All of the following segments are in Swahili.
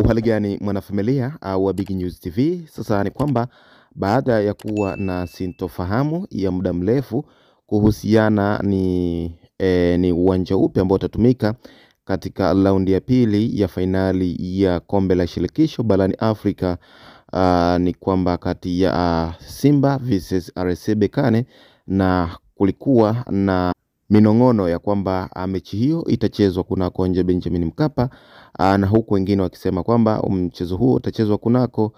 Uhali gani mwanafamilia wa Big News TV. Sasa ni kwamba baada ya kuwa na sintofahamu ya muda mrefu kuhusiana ni uwanja upi ambao utatumika katika raundi ya pili ya fainali ya kombe la shirikisho barani Afrika, ni kwamba kati ya Simba vs RS Berkane, na kulikuwa na minong'ono ya kwamba mechi hiyo itachezwa kunako nje Benjamin Mkapa, na huku wengine wakisema kwamba mchezo huo utachezwa kunako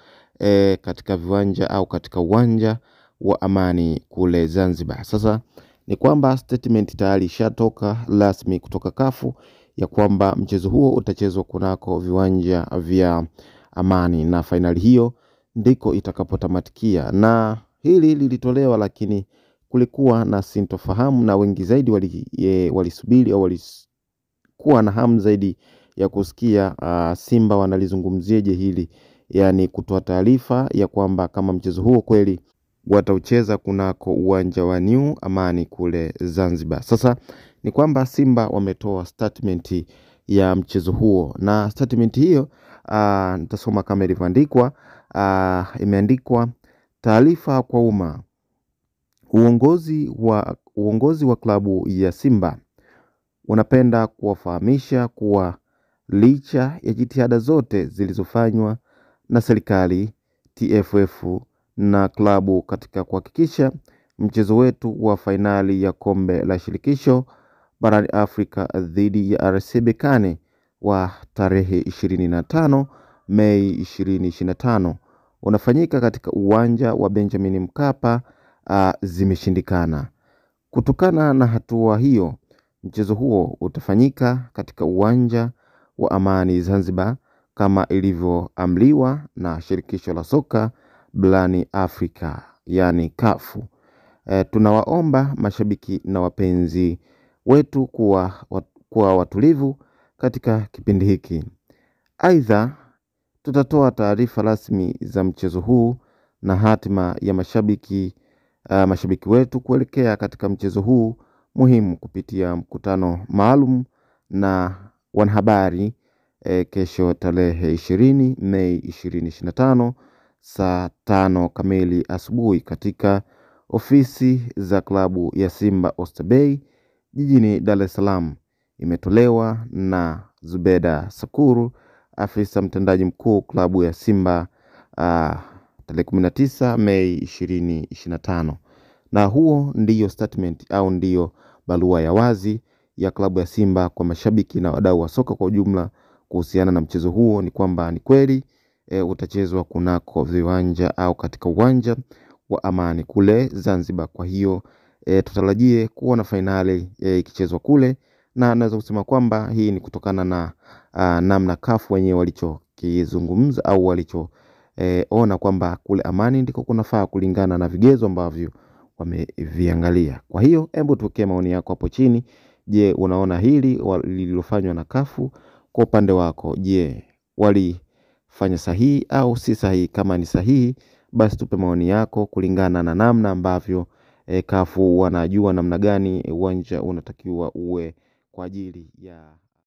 katika viwanja au katika uwanja wa Amani kule Zanzibar. Sasa ni kwamba statement tayari ishatoka rasmi kutoka kafu ya kwamba mchezo huo utachezwa kunako viwanja vya Amani na fainali hiyo ndiko itakapotamatikia. Na hili lilitolewa, lakini kulikuwa na sintofahamu na wengi zaidi walisubiri au walikuwa na hamu zaidi ya kusikia Simba wanalizungumzieje hili, yani kutoa taarifa ya kwamba kama mchezo huo kweli wataucheza kunako uwanja wa New Amani kule Zanzibar. Sasa ni kwamba Simba wametoa statement ya mchezo huo, na statement hiyo nitasoma kama ilivyoandikwa. Imeandikwa: taarifa kwa umma. Uongozi wa klabu ya Simba unapenda kuwafahamisha kuwa licha ya jitihada zote zilizofanywa na serikali, TFF na klabu katika kuhakikisha mchezo wetu wa fainali ya kombe la shirikisho barani Afrika dhidi ya RS Berkane wa tarehe 25 Mei 2025 unafanyika katika uwanja wa Benjamin Mkapa zimeshindikana. Kutokana na hatua hiyo, mchezo huo utafanyika katika uwanja wa Amani Zanzibar kama ilivyoamriwa na shirikisho la soka barani Afrika, yani kafu. Tunawaomba mashabiki na wapenzi wetu kuwa watulivu katika kipindi hiki. Aidha, tutatoa taarifa rasmi za mchezo huu na hatima ya mashabiki wetu kuelekea katika mchezo huu muhimu kupitia mkutano maalum na wanahabari kesho tarehe 20 Mei 2025 saa 5 kamili asubuhi katika ofisi za klabu ya Simba Oysterbay jijini Dar es Salaam. Imetolewa na Zubeda Sakuru, afisa mtendaji mkuu klabu ya Simba, tarehe 19 Mei 2025. Na huo ndiyo statement au ndiyo barua ya wazi ya klabu ya Simba kwa mashabiki na wadau wa soka kwa ujumla kuhusiana na mchezo huo. Ni kwamba ni kweli utachezwa kunako viwanja au katika uwanja wa Amani kule Zanzibar. Kwa hiyo tutarajie kuona fainali ikichezwa kule, na naweza kusema kwamba hii ni kutokana na namna kafu wenyewe walichokizungumza au walichoona kwamba kule Amani ndiko kunafaa kulingana na vigezo ambavyo wameviangalia. Kwa hiyo hebu tuwekee maoni yako hapo chini. Je, unaona hili lililofanywa na kafu kwa upande wako, je, walifanya sahihi au si sahihi? Kama ni sahihi, basi tupe maoni yako kulingana na namna ambavyo kafu wanajua namna gani uwanja unatakiwa uwe kwa ajili ya